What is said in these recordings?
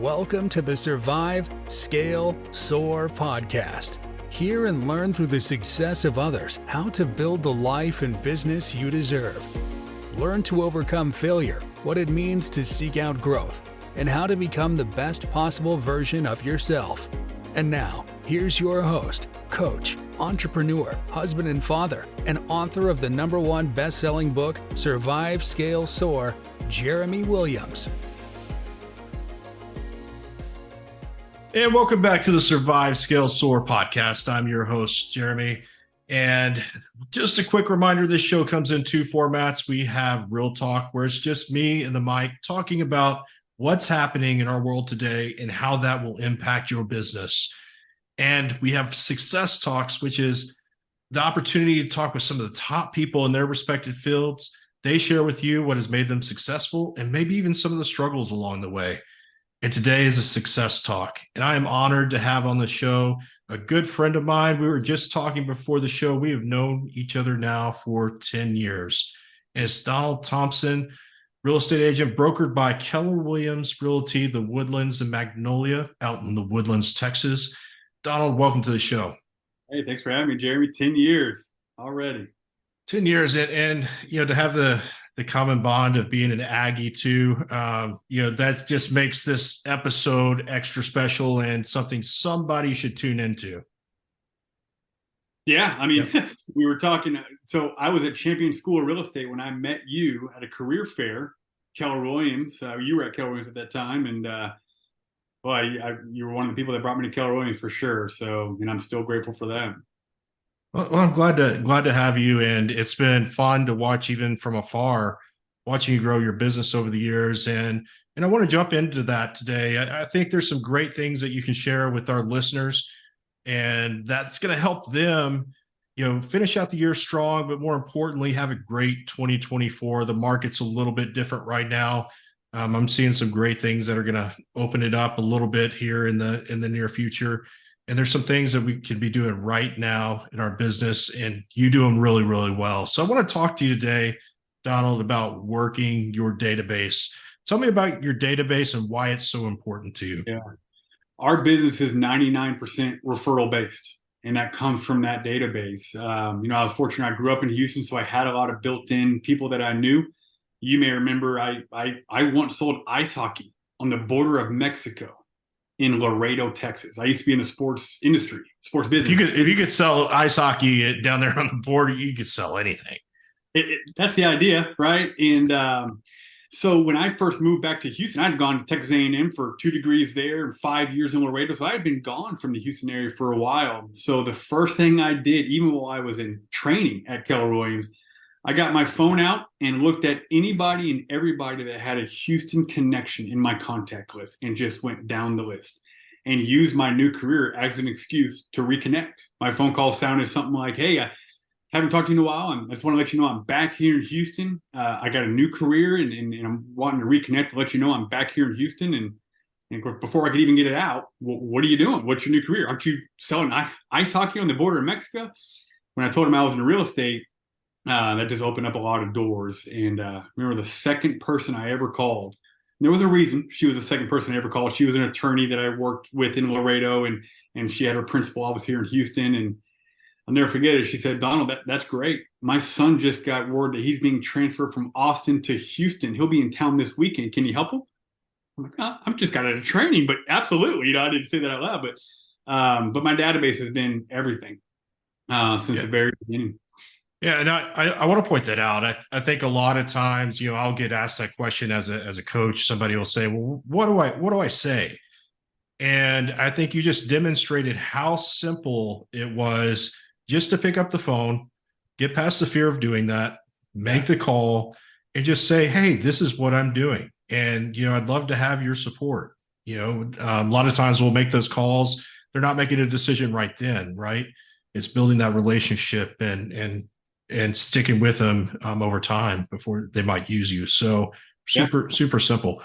Welcome to the Survive Scale Soar podcast. Hear and learn through the success of others how to build the life and business you deserve. Learn to overcome failure, what it means to seek out growth, and how to become the best possible version of yourself. And now, here's your host, coach, entrepreneur, husband and father, and author of the #1 best-selling book, Survive Scale Soar, Jeremy Williams. And welcome back to the Survive Scale Soar podcast. I'm your host, Jeremy. And just a quick reminder, this show comes in two formats. We have Real Talk, where it's just me and the mic talking about what's happening in our world today and how that will impact your business. And we have Success Talks, which is the opportunity to talk with some of the top people in their respective fields. They share with you what has made them successful and maybe even some of the struggles along the way. And today is a Success Talk. And I am honored to have on the show a good friend of mine. We were just talking before the show. We have known each other now for 10 years. And it's Donald Thomson, real estate agent brokered by Keller Realty, the Woodlands and Magnolia out in the Woodlands, Texas. Donald, welcome to the show. Hey, thanks for having me, Jeremy. 10 years already. 10 years. And you know, to have the common bond of being an Aggie too, that just makes this episode extra special and something somebody should tune into. Yeah, I mean, we were talking. So I was at Champion School of Real Estate when I met you at a career fair, Keller Williams. You were at Keller Williams at that time, and you were one of the people that brought me to Keller Williams for sure. So, and I'm still grateful for that. Well, I'm glad to have you, and it's been fun to watch even from afar, watching you grow your business over the years. And I want to jump into that today. I think there's some great things that you can share with our listeners, and that's going to help them, finish out the year strong, but more importantly, have a great 2024. The market's a little bit different right now. I'm seeing some great things that are going to open it up a little bit here in the near future. And there's some things that we could be doing right now in our business, and you do them really, really well. So I want to talk to you today, Donald, about working your database. Tell me about your database and why it's so important to you. Yeah. Our business is 99% referral based, and that comes from that database. I was fortunate. I grew up in Houston, so I had a lot of built-in people that I knew. You may remember I once sold ice hockey on the border of Mexico in Laredo, Texas. I used to be in the sports industry, sports business. If you could sell ice hockey down there on the border, you could sell anything. That's the idea, right? And so when I first moved back to Houston, I'd gone to Texas A&M for 2 degrees there and 5 years in Laredo. So I had been gone from the Houston area for a while. So the first thing I did, even while I was in training at Keller Williams, I got my phone out and looked at anybody and everybody that had a Houston connection in my contact list and just went down the list and used my new career as an excuse to reconnect. My phone call sounded something like, "Hey, I haven't talked to you in a while, and I just want to let you know I'm back here in Houston. I got a new career, and I'm wanting to reconnect to let you know I'm back here in Houston." And of course, before I could even get it out, what are you doing? What's your new career? Aren't you selling ice hockey on the border of Mexico? When I told him I was in real estate, that just opened up a lot of doors. And remember the second person I ever called, and there was a reason she was the second person I ever called. She was an attorney that I worked with in Laredo, and she had her principal office here in Houston. And I'll never forget it. She said, "Donald, that's great. My son just got word that he's being transferred from Austin to Houston. He'll be in town this weekend. Can you help him?" I'm like, "I'm just got out of training, but absolutely." I didn't say that out loud, but my database has been everything since the very beginning. Yeah, and I want to point that out. I think a lot of times, I'll get asked that question as a coach. Somebody will say, "Well, what do I say?" And I think you just demonstrated how simple it was just to pick up the phone, get past the fear of doing that, make the call, and just say, "Hey, this is what I'm doing, and I'd love to have your support." A lot of times we'll make those calls. They're not making a decision right then, right? It's building that relationship and sticking with them over time before they might use you. So super simple.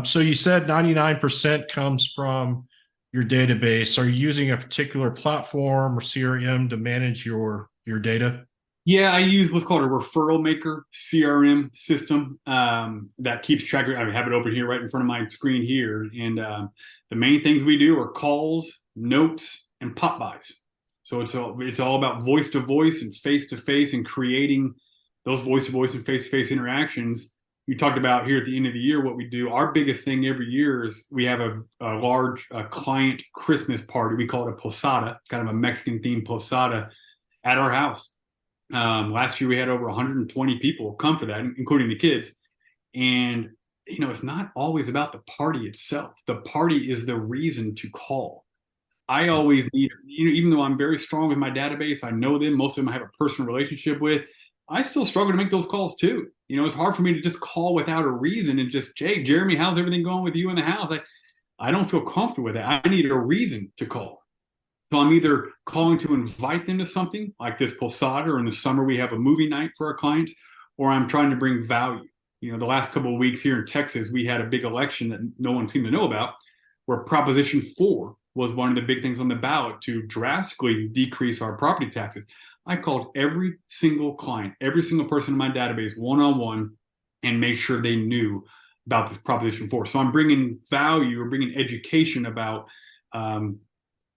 So you said 99% comes from your database. Are you using a particular platform or CRM to manage your data? Yeah, I use what's called a referral maker CRM system that keeps track of. I have it open here right in front of my screen here, and the main things we do are calls, notes, and pop buys. So it's all about voice to voice and face to face, and creating those voice to voice and face to face interactions. You talked about here at the end of the year what we do. Our biggest thing every year is we have a large client Christmas party. We call it a posada, kind of a Mexican themed posada at our house. Last year we had over 120 people come for that, including the kids. And it's not always about the party itself. The party is the reason to call. I always need, even though I'm very strong with my database, I know them, most of them I have a personal relationship with. I still struggle to make those calls too. It's hard for me to just call without a reason and just, Jay, Jeremy, how's everything going with you in the house? I don't feel comfortable with that. I need a reason to call. So I'm either calling to invite them to something like this posada, or in the summer we have a movie night for our clients, or I'm trying to bring value. The last couple of weeks here in Texas, we had a big election that no one seemed to know about, where Proposition 4 was one of the big things on the ballot to drastically decrease our property taxes. I called every single client, every single person in my database one-on-one, and made sure they knew about this Proposition 4. So I'm bringing value or bringing education about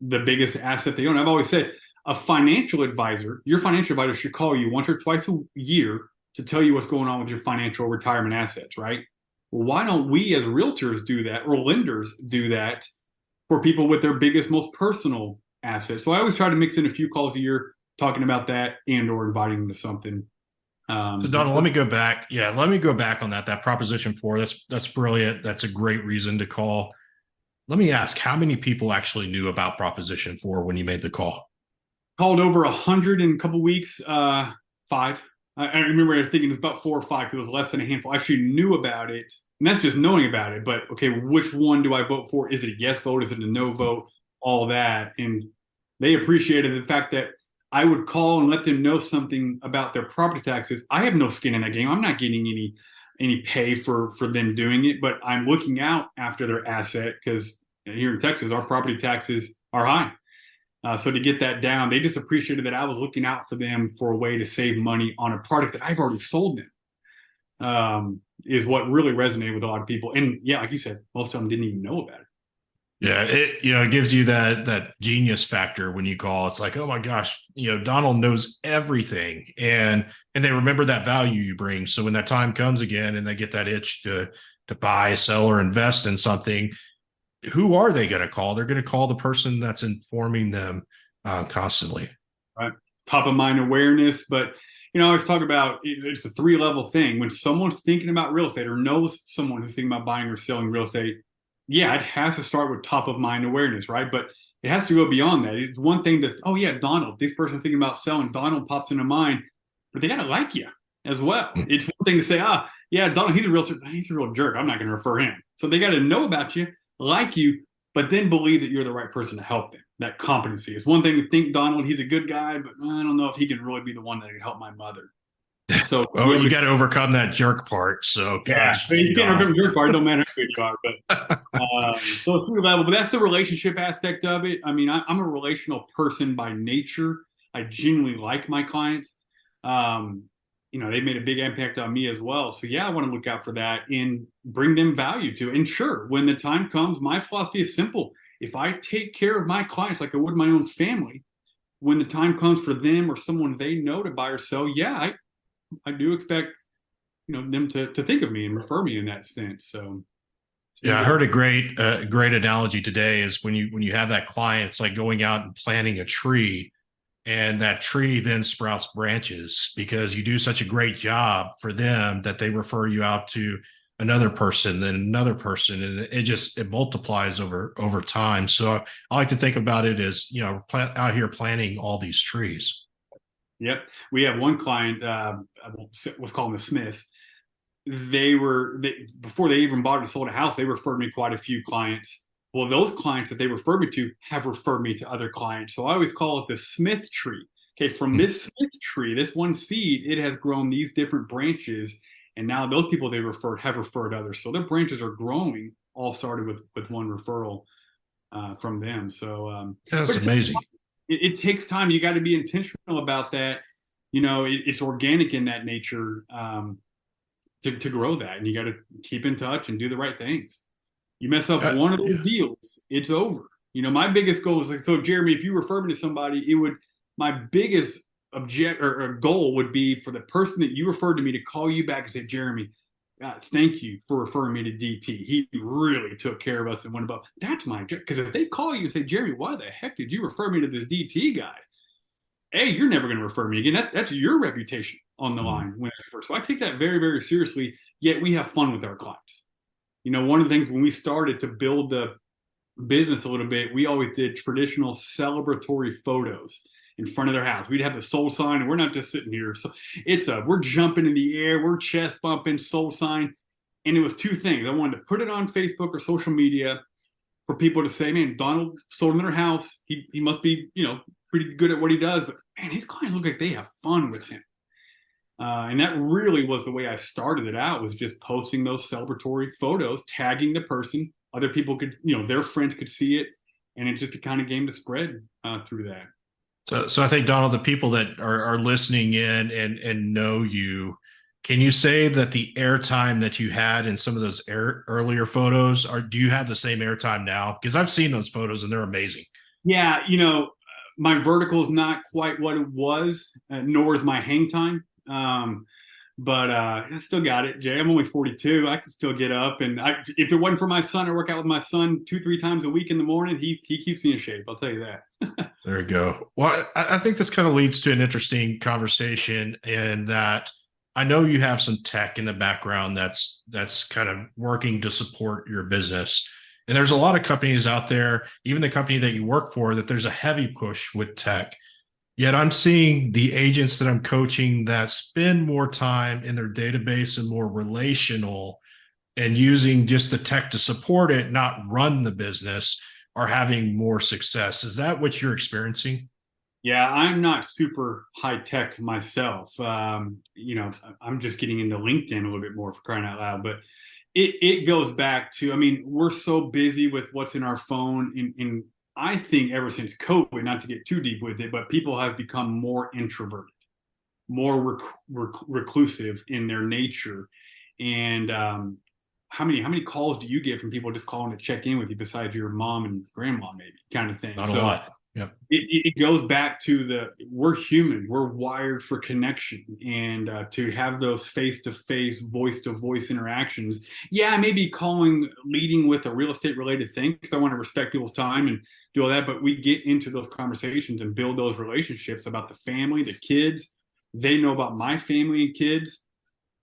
the biggest asset they own. I've always said your financial advisor should call you once or twice a year to tell you what's going on with your financial retirement assets, right? Well, why don't we as realtors do that, or lenders do that for people with their biggest, most personal assets? So I always try to mix in a few calls a year talking about that and or inviting them to something. So Donald, let me go back. Yeah, let me go back on that Proposition 4. That's brilliant. That's a great reason to call. Let me ask, how many people actually knew about Proposition 4 when you made the call? Called over 100 in a couple of weeks, 5. I remember I was thinking it was about 4 or 5 because it was less than a handful. I actually knew about it, and that's just knowing about it. But, okay, which one do I vote for? Is it a yes vote? Is it a no vote? All that. And they appreciated the fact that I would call and let them know something about their property taxes. I have no skin in that game. I'm not getting any pay for them doing it, but I'm looking out after their asset because here in Texas, our property taxes are high. So to get that down, they just appreciated that I was looking out for them for a way to save money on a product that I've already sold them, is what really resonated with a lot of people. And yeah, like you said, most of them didn't even know about it. Yeah, it gives you that genius factor when you call. It's like, oh my gosh, Donald knows everything, and they remember that value you bring. So when that time comes again, and they get that itch to buy, sell, or invest in something, who are they going to call? They're going to call the person that's informing them constantly. Right, top of mind awareness, but I always talk about it's a 3-level thing. When someone's thinking about real estate or knows someone who's thinking about buying or selling real estate, yeah, it has to start with top of mind awareness, right? But it has to go beyond that. It's one thing to, oh yeah, Donald, this person's thinking about selling. Donald pops into mind, but they got to like you as well. It's one thing to say, yeah, Donald, he's a realtor. He's a real jerk. I'm not going to refer him. So they got to know about you, like you, but then believe that you're the right person to help them. That competency. It's one thing to think Donald, he's a good guy, but I don't know if he can really be the one that can help my mother. So you got to overcome that jerk part. So gosh, yeah, you can't overcome the jerk part. It don't matter who you are, but so it's 3 level. But that's the relationship aspect of it. I mean, I'm a relational person by nature. I genuinely like my clients. They made a big impact on me as well. So yeah, I want to look out for that and bring them value to it. And sure, when the time comes, my philosophy is simple. If I take care of my clients like I would my own family, when the time comes for them or someone they know to buy or sell, yeah, I do expect them to think of me and refer me in that sense. So yeah, I heard a great analogy today is when you have that client, it's like going out and planting a tree, and that tree then sprouts branches because you do such a great job for them that they refer you out to another person, then another person, and it multiplies over time. So I like to think about it as out here planting all these trees. Yep. We have one client, let's call them the Smiths. Before they even bought or sold a house, they referred me quite a few clients. Well, those clients that they referred me to have referred me to other clients. So I always call it the Smith tree. Okay, from this Smith tree, this one seed, it has grown these different branches. And now those people they referred have referred others. So their branches are growing, all started with one referral from them. So that's amazing. It takes time. You got to be intentional about that. it's organic in that nature, to grow that. And you got to keep in touch and do the right things. You mess up one of those deals, it's over. My biggest goal is like, so Jeremy, if you refer me to somebody, my biggest or goal would be for the person that you referred to me to call you back and say, Jeremy, thank you for referring me to DT. He really took care of us and went above. That's my job. Because if they call you and say, Jeremy, why the heck did you refer me to this DT guy? Hey, you're never going to refer me again. That's your reputation on the line. So I take that very, very seriously, yet we have fun with our clients. One of the things when we started to build the business a little bit, we always did traditional celebratory photos in front of their house. We'd have the soul sign, and we're not just sitting here. So we're jumping in the air, we're chest bumping, soul sign. And it was two things. I wanted to put it on Facebook or social media for people to say, man, Donald sold in their house. He must be, pretty good at what he does, but man, his clients look like they have fun with him. And that really was the way I started it out, was just posting those celebratory photos, tagging the person. Other people could, their friends could see it, and it just kind of came to spread through that. So I think, Donald, the people that are listening in and know you, can you say that the airtime that you had in some of those earlier photos, do you have the same airtime now? Because I've seen those photos and they're amazing. Yeah, my vertical is not quite what it was, nor is my hang time. But I still got it, Jay. I'm only 42. I can still get up, and if it wasn't for my son, I work out with my son 2-3 times a week in the morning. He keeps me in shape. I'll tell you that. There you go. Well, I think this kind of leads to an interesting conversation, in that I know you have some tech in the background that's kind of working to support your business. And there's a lot of companies out there, even the company that you work for, that there's a heavy push with tech. Yet I'm seeing the agents that I'm coaching that spend more time in their database and more relational and using just the tech to support it, not run the business, are having more success. Is that what you're experiencing? Yeah, I'm not super high tech myself. I'm just getting into LinkedIn a little bit more, for crying out loud. But it goes back to, we're so busy with what's in our phone. And I think ever since COVID, not to get too deep with it, but people have become more introverted, more reclusive in their nature. And how many calls do you get from people just calling to check in with you besides your mom and grandma, maybe, kind of thing? Not a lot. Yep. It goes back to we're human, we're wired for connection, and to have those face-to-face, voice-to-voice interactions. Yeah, maybe leading with a real estate related thing, because I want to respect people's time and do all that, but we get into those conversations and build those relationships about the family, the kids. They know about my family and kids.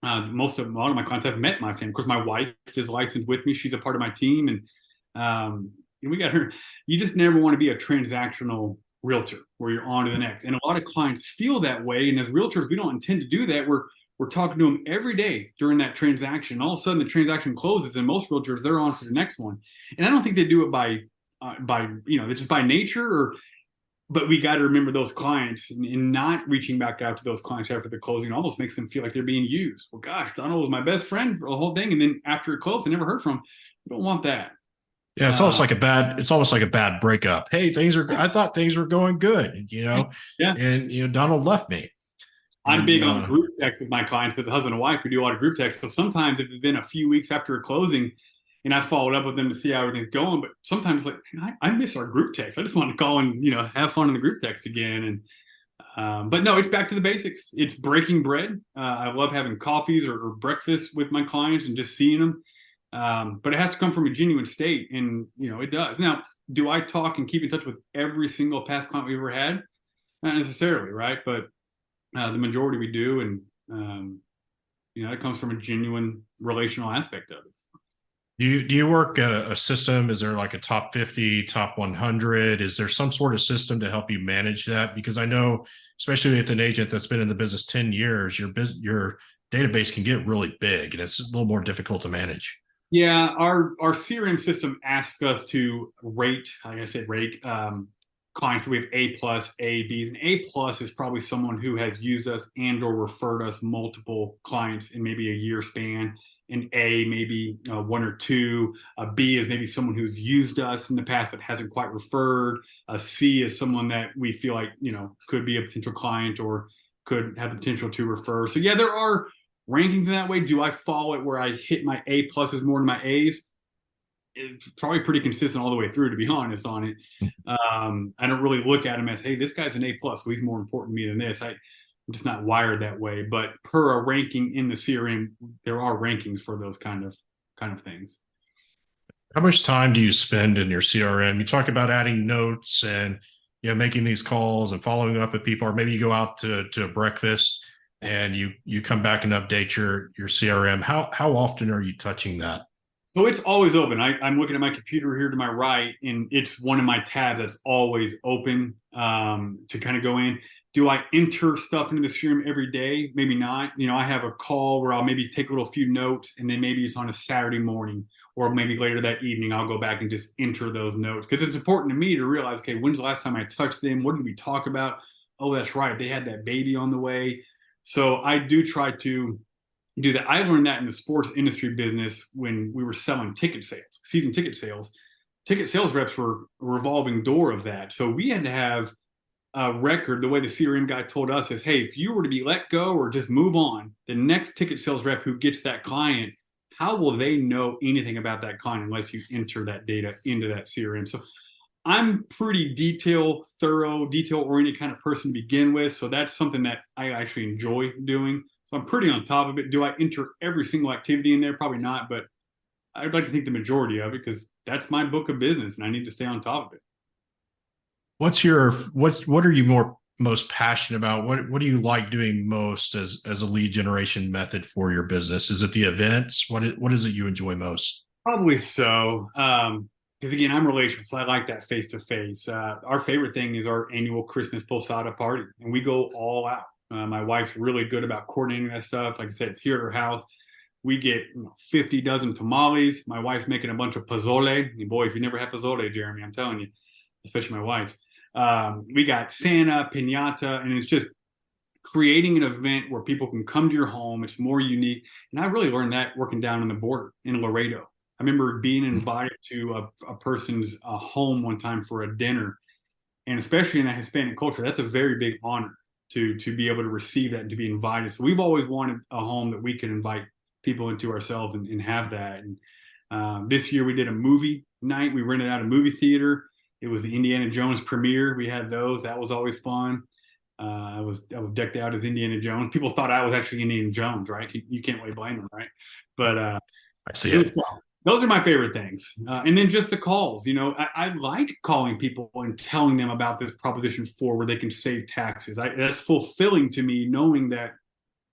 A lot of my clients have met my family. Of course, my wife is licensed with me. She's a part of my team, and we got her. You just never want to be a transactional realtor where you're on to the next. And a lot of clients feel that way. And as realtors, we don't intend to do that. We're talking to them every day during that transaction. All of a sudden, the transaction closes, and most realtors, they're on to the next one. And I don't think they do it by just by nature. But we got to remember those clients, and not reaching back out to those clients after the closing almost makes them feel like they're being used. Well, gosh, Donald was my best friend for the whole thing, and then after it closed, I never heard from him. You don't want that. Yeah, it's almost like a bad breakup. Hey, I thought things were going good, Yeah. And Donald left me. I'm big on group text with my clients, with the husband and wife. We do a lot of group text. So sometimes if it's been a few weeks after a closing, and I followed up with them to see how everything's going, but sometimes I miss our group text. I just want to call and have fun in the group text again. And but no, it's back to the basics. It's breaking bread. I love having coffees or breakfast with my clients and just seeing them. But it has to come from a genuine state, and it does. Now, do I talk and keep in touch with every single past client we've ever had? Not necessarily, right? But the majority we do, and it comes from a genuine relational aspect of it. Do you work a system? Is there like a top 50, top 100? Is there some sort of system to help you manage that? Because I know, especially with an agent that's been in the business 10 years, your database can get really big, and it's a little more difficult to manage. Yeah, our CRM system asks us to rate, like I said, clients. We have A+, A, Bs, and A+ is probably someone who has used us and or referred us multiple clients in maybe a year span. An A, maybe 1 or 2. A B is maybe someone who's used us in the past but hasn't quite referred. A C is someone that we feel like could be a potential client or could have the potential to refer. So yeah, there are rankings in that way. Do I fall at where I hit my A pluses more than my A's? It's probably pretty consistent all the way through, to be honest on it. I don't really look at him as, hey, this guy's an A plus, so he's more important to me than this. I'm just not wired that way. But per a ranking in the CRM, there are rankings for those kind of things. How much time do you spend in your CRM? You talk about adding notes and making these calls and following up with people, or maybe you go out to a breakfast and you come back and update your CRM. How often are you touching that? So it's always open. I'm looking at my computer here to my right, and it's one of my tabs that's always open to kind of go in. Do I enter stuff into the CRM every day? Maybe not. I have a call where I'll maybe take a few notes, and then maybe it's on a Saturday morning, or maybe later that evening, I'll go back and just enter those notes, because it's important to me to realize, okay, when's the last time I touched them? What did we talk about? Oh, that's right, they had that baby on the way. So I do try to do that. I learned that in the sports industry business when we were selling ticket sales, season ticket sales. Ticket sales reps were a revolving door of that. So we had to have a record. The way the CRM guy told us is, hey, if you were to be let go or just move on, the next ticket sales rep who gets that client, how will they know anything about that client unless you enter that data into that CRM? So I'm pretty thorough, detail-oriented kind of person to begin with. So that's something that I actually enjoy doing. So I'm pretty on top of it. Do I enter every single activity in there? Probably not, but I'd like to think the majority of it, because that's my book of business and I need to stay on top of it. What are you most passionate about? What do you like doing most as a lead generation method for your business? Is it the events? What is it you enjoy most? Probably so. Because again, I'm relational, so I like that face to face. Our favorite thing is our annual Christmas posada party, and we go all out. My wife's really good about coordinating that stuff. Like I said, it's here at her house. We get 50 dozen tamales. My wife's making a bunch of pozole. And boy, if you never had pozole, Jeremy, I'm telling you, especially my wife's. We got Santa, piñata, and it's just creating an event where people can come to your home. It's more unique. And I really learned that working down on the border in Laredo. I remember being invited to a person's home one time for a dinner. And especially in that Hispanic culture, that's a very big honor to be able to receive that and to be invited. So we've always wanted a home that we could invite people into ourselves and have that. And this year we did a movie night. We rented out a movie theater. It was the Indiana Jones premiere. We had those. That was always fun. I was decked out as Indiana Jones. People thought I was actually Indiana Jones, right? You can't really blame them, right? But I see it. Those are my favorite things. And then just the calls. I like calling people and telling them about this Proposition 4 where they can save taxes. That's fulfilling to me, knowing that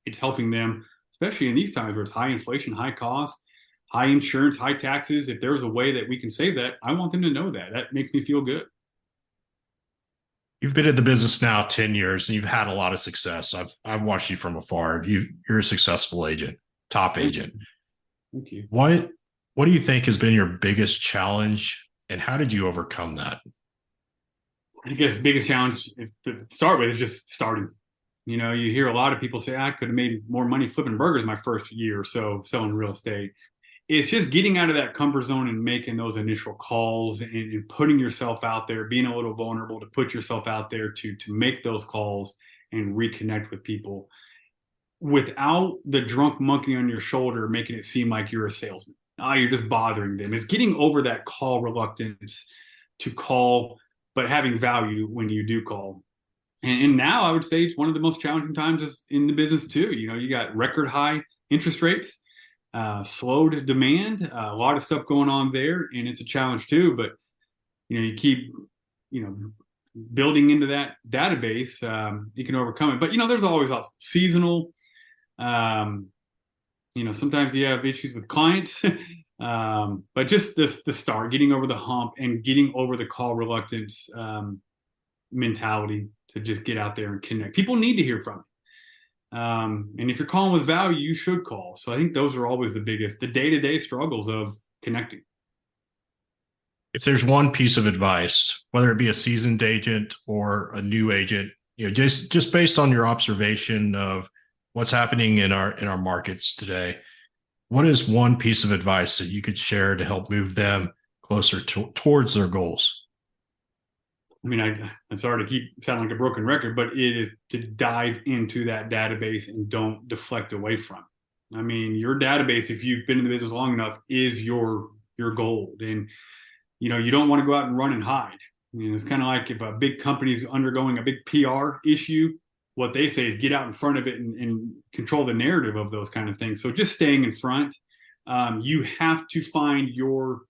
it's helping them, especially in these times where it's high inflation, high cost, high insurance, high taxes. If there's a way that we can save that, I want them to know that. That makes me feel good. You've been in the business now 10 years and you've had a lot of success. I've watched you from afar. You're a successful agent, top agent. Thank you. What do you think has been your biggest challenge and how did you overcome that? I guess the biggest challenge to start with is just starting. You hear a lot of people say, I could have made more money flipping burgers my first year or so selling real estate. It's just getting out of that comfort zone and making those initial calls and putting yourself out there, being a little vulnerable to put yourself out there to make those calls and reconnect with people without the drunk monkey on your shoulder making it seem like you're a salesman. You're just bothering them. It's getting over that call reluctance to call, but having value when you do call. And now I would say it's one of the most challenging times in the business too. You got record high interest rates, slowed demand, a lot of stuff going on there, and it's a challenge too. But you keep building into that database, you can overcome it. But there's always seasonal. Sometimes you have issues with clients, but just the start, getting over the hump and getting over the call reluctance mentality to just get out there and connect. People need to hear from you. And if you're calling with value, you should call. So I think those are always the day-to-day struggles of connecting. If there's one piece of advice, whether it be a seasoned agent or a new agent, just based on your observation of what's happening in our markets today, what is one piece of advice that you could share to help move them closer towards their goals? I mean, I'm sorry to keep sounding like a broken record, but it is to dive into that database and don't deflect away from it. I mean, your database, if you've been in the business long enough, is your gold. And, you don't want to go out and run and hide. It's kind of like if a big company is undergoing a big PR issue, what they say is get out in front of it and control the narrative of those kind of things. So just staying in front, you have to find your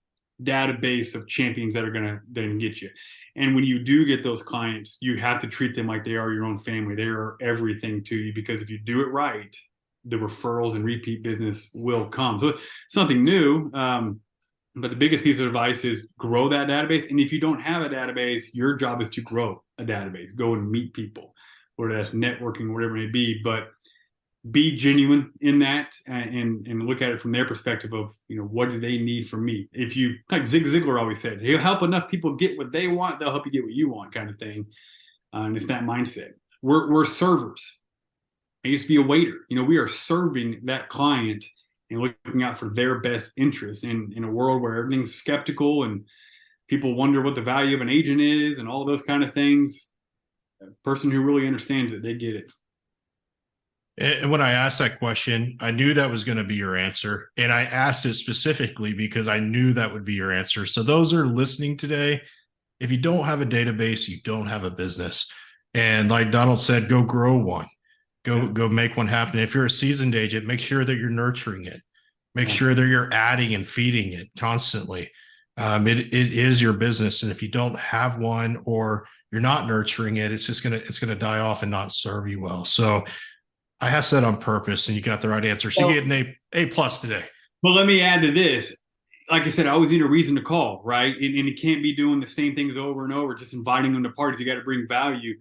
database of champions that are going to then get you. And when you do get those clients, you have to treat them like they are your own family. They are everything to you, because if you do it right, the referrals and repeat business will come. So it's something new. But the biggest piece of advice is grow that database. And if you don't have a database, your job is to grow a database. Go and meet people, whether that's networking, whatever it may be. But be genuine in that, and look at it from their perspective of, what do they need from me? If you, like Zig Ziglar always said, he'll help enough people get what they want, they'll help you get what you want, kind of thing. And it's that mindset. We're servers. I used to be a waiter. We are serving that client and looking out for their best interests in a world where everything's skeptical and people wonder what the value of an agent is and all those kind of things. A person who really understands it, they get it. And when I asked that question, I knew that was going to be your answer. And I asked it specifically because I knew that would be your answer. So those are listening today, if you don't have a database, you don't have a business. And like Donald said, go grow one. Go make one happen. If you're a seasoned agent, make sure that you're nurturing it. Make sure that you're adding and feeding it constantly. It is your business. And if you don't have one, or you're not nurturing it, it's gonna die off and not serve you well. So I asked that on purpose, and you got the right answer. So you get an A+ today. Well, let me add to this. Like I said, I always need a reason to call, right? And you can't be doing the same things over and over, just inviting them to parties. You got to bring value.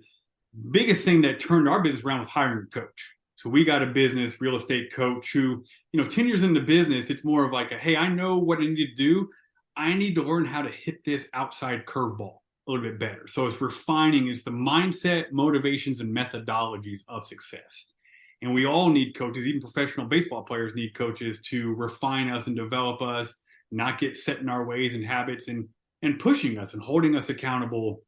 Biggest thing that turned our business around was hiring a coach. So we got a business real estate coach who, 10 years into business, it's more of like, hey, I know what I need to do. I need to learn how to hit this outside curveball a little bit better. So it's refining, it's the mindset, motivations, and methodologies of success. And we all need coaches. Even professional baseball players need coaches to refine us and develop us, not get set in our ways and habits, and pushing us and holding us accountable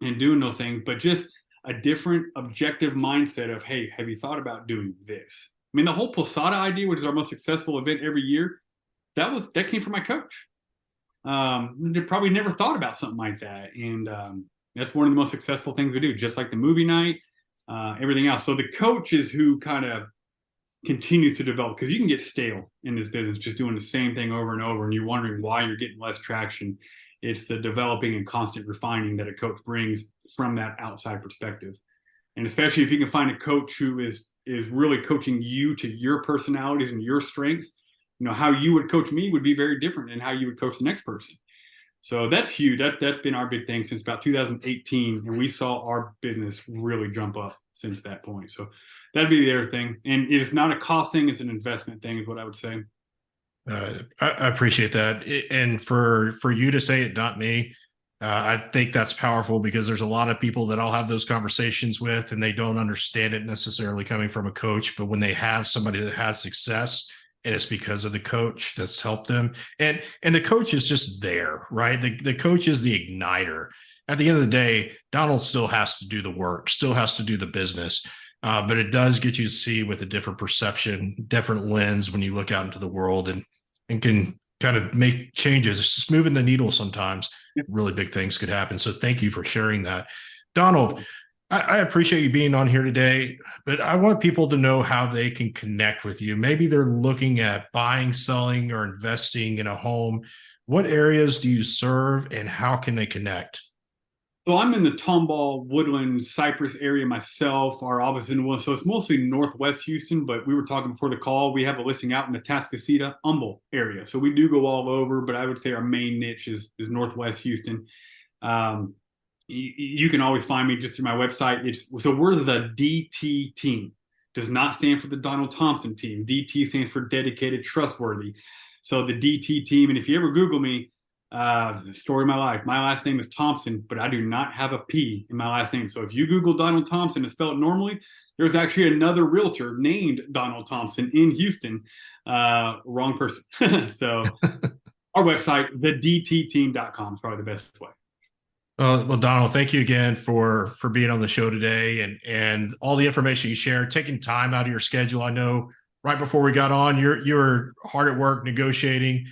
and doing those things. But just a different objective mindset of, hey, have you thought about doing this? I mean, the whole Posada idea, which is our most successful event every year, that came from my coach. They probably never thought about something like that. And that's one of the most successful things we do, just like the movie night, everything else. So the coach is who kind of continues to develop, because you can get stale in this business just doing the same thing over and over, and you're wondering why you're getting less traction. It's the developing and constant refining that a coach brings from that outside perspective. And especially if you can find a coach who is really coaching you to your personalities and your strengths, how you would coach me would be very different than how you would coach the next person. So that's huge. That's been our big thing since about 2018. And we saw our business really jump up since that point. So that'd be the other thing. And it's not a cost thing, it's an investment thing, is what I would say. I appreciate that. And for you to say it, not me, I think that's powerful, because there's a lot of people that I'll have those conversations with, and they don't understand it necessarily coming from a coach. But when they have somebody that has success, and it's because of the coach that's helped them, and the coach is just there, right? The coach is the igniter. At the end of the day, Donald still has to do the work, still has to do the business. But it does get you to see with a different perception, different lens when you look out into the world, and can kind of make changes. It's just moving the needle sometimes. Really big things could happen. So thank you for sharing that. Donald, I appreciate you being on here today, but I want people to know how they can connect with you. Maybe they're looking at buying, selling, or investing in a home. What areas do you serve, and how can they connect? So I'm in the Tomball, Woodlands, Cypress area myself. Our office is in Woodlands, so it's mostly Northwest Houston. But we were talking before the call. We have a listing out in the Atascocita, Humble area. So we do go all over, but I would say our main niche is Northwest Houston. You can always find me just through my website. So we're the DT team. Does not stand for the Donald Thomson team. DT stands for dedicated, trustworthy. So the DT team. And if you ever Google me, the story of my life. My last name is Thompson, but I do not have a P in my last name. So if you Google Donald Thomson and spell it normally, there's actually another realtor named Donald Thomson in Houston. Wrong person. So our website, thedtteam.com, is probably the best way. Well, Donald, thank you again for being on the show today and all the information you shared, taking time out of your schedule. I know right before we got on, you're hard at work negotiating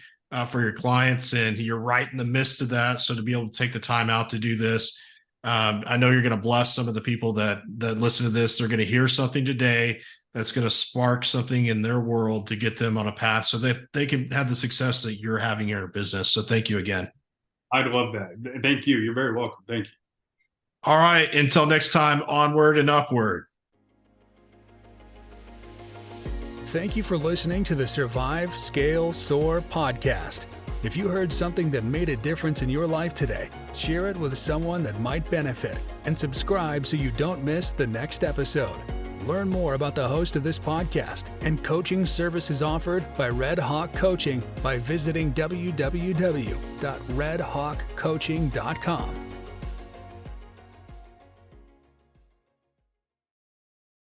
for your clients, and you're right in the midst of that. So to be able to take the time out to do this, I know you're going to bless some of the people that listen to this. They're going to hear something today that's going to spark something in their world to get them on a path so that they can have the success that you're having in your business. So thank you again. I'd love that. Thank you. You're very welcome. Thank you. All right. Until next time, onward and upward. Thank you for listening to the Survive Scale Soar podcast. If you heard something that made a difference in your life today, share it with someone that might benefit and subscribe so you don't miss the next episode. Learn more about the host of this podcast and coaching services offered by Red Hawk Coaching by visiting www.redhawkcoaching.com.